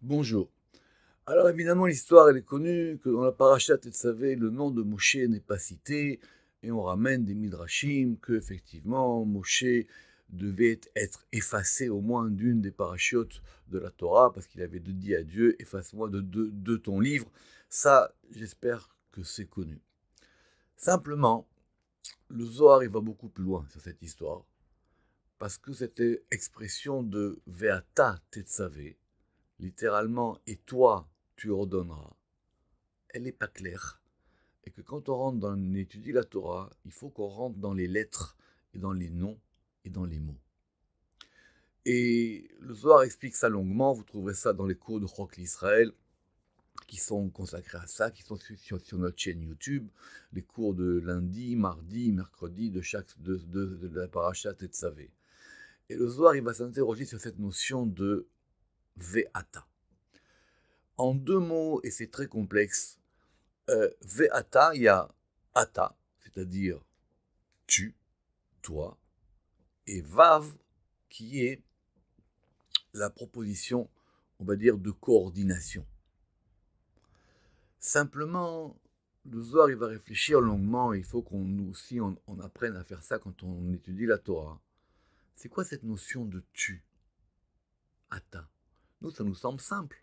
Bonjour. Alors évidemment, l'histoire, elle est connue, que dans la parashat Tetzavé, le nom de Moshe n'est pas cité, et on ramène des midrashim que, effectivement, Moshe devait être effacé au moins d'une des parachutes de la Torah, parce qu'il avait dit à Dieu, efface-moi de ton livre. Ça, j'espère que c'est connu. Simplement, le Zohar, il va beaucoup plus loin sur cette histoire, parce que cette expression de Ve'ata Tetzavé, littéralement, et toi, tu ordonneras, elle n'est pas claire. Et que quand on étudie la Torah, il faut qu'on rentre dans les lettres, et dans les noms, et dans les mots. Et le Zohar explique ça longuement, vous trouverez ça dans les cours de Chok l'Israël, qui sont consacrés à ça, qui sont sur notre chaîne YouTube, les cours de lundi, mardi, mercredi, de la parashat Tetzavé. Et le Zohar, il va s'interroger sur cette notion de Ve'ata. En deux mots, et c'est très complexe, Ve'ata, il y a ata, c'est-à-dire tu, toi, et vav, qui est la proposition, on va dire, de coordination. Simplement, le Zohar, il va réfléchir longuement, et il faut qu'on nous aussi, on apprenne à faire ça quand on étudie la Torah. C'est quoi cette notion de tu, ata? Nous, ça nous semble simple,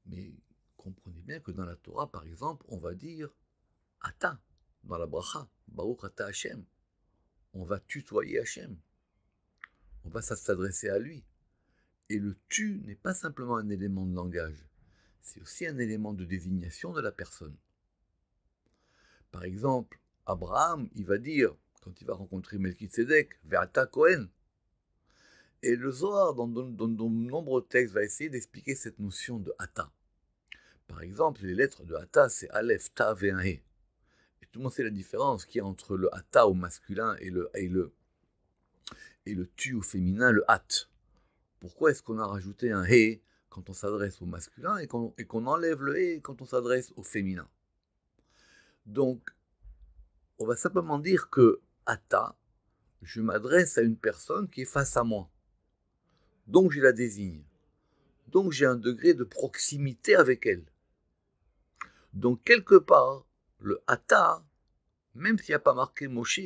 mais comprenez bien que dans la Torah, par exemple, on va dire ata, dans la bracha, Baruch ata Hashem. On va tutoyer Hachem. On va s'adresser à lui. Et le tu n'est pas simplement un élément de langage, c'est aussi un élément de désignation de la personne. Par exemple, Abraham, il va dire, quand il va rencontrer Melchizedek, Ve'ata Kohen. Et le Zohar, dans de nombreux textes, va essayer d'expliquer cette notion de Ata. Par exemple, les lettres de Ata, c'est Aleph, Ta, et un He. Et tout le monde sait la différence qu'il y a entre le Ata au masculin et le tu au féminin, le At. Pourquoi est-ce qu'on a rajouté un He quand on s'adresse au masculin et qu'on enlève le He quand on s'adresse au féminin? Donc, on va simplement dire que Ata, je m'adresse à une personne qui est face à moi. Donc, je la désigne. Donc, j'ai un degré de proximité avec elle. Donc, quelque part, le Ata, même s'il n'y a pas marqué Moshe,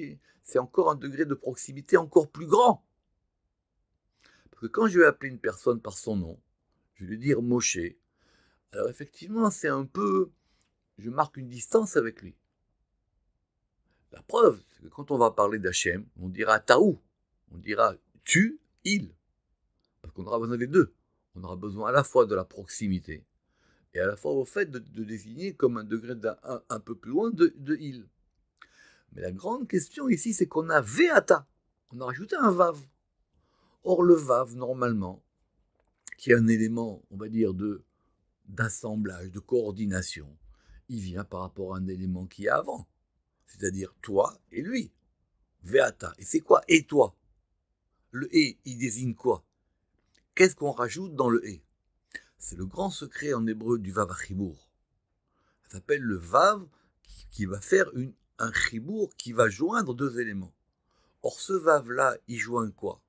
c'est encore un degré de proximité encore plus grand. Parce que quand je vais appeler une personne par son nom, je vais lui dire Moshe, alors effectivement, c'est un peu, je marque une distance avec lui. La preuve, c'est que quand on va parler d'Hachem, on dira Taou, on dira tu, il, parce qu'on aura besoin des deux. On aura besoin à la fois de la proximité et à la fois au fait de désigner comme un degré un peu plus loin de il. Mais la grande question ici, c'est qu'on a Ve'ata, on a rajouté un Vav. Or, le Vav, normalement, qui est un élément, on va dire, d'assemblage, de coordination, il vient par rapport à un élément qui est avant, c'est-à-dire toi et lui. Ve'ata. Et c'est quoi et toi? Le et, il désigne quoi? Qu'est-ce qu'on rajoute dans le et? C'est le grand secret en hébreu du vav chibour. Ça s'appelle le vav qui va faire un chibour qui va joindre deux éléments. Or, ce vav-là, il joint quoi?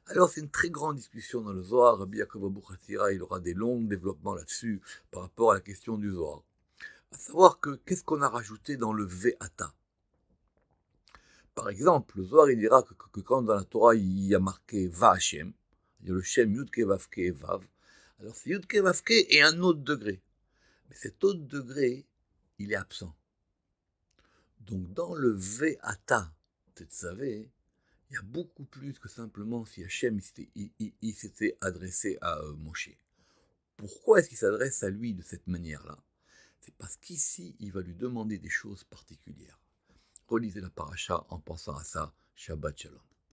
Alors, c'est une très grande discussion dans le Zohar. Rabbi Yaakov Abuchatira, il aura des longs développements là-dessus par rapport à la question du Zohar. À savoir que qu'est-ce qu'on a rajouté dans le ve'ata? Par exemple, le Zohar, il dira que quand dans la Torah, il y a marqué Va Hashem, il y a le Shem Yudke Vavke Vav, alors c'est Yudke Vavke et un autre degré. Mais cet autre degré, il est absent. Donc dans le Ve'ata Tetzavé, il y a beaucoup plus que simplement si Hashem il s'était adressé à Moshe. Pourquoi est-ce qu'il s'adresse à lui de cette manière-là? C'est parce qu'ici, il va lui demander des choses particulières. Relisez la paracha en pensant à ça. Shabbat Shalom.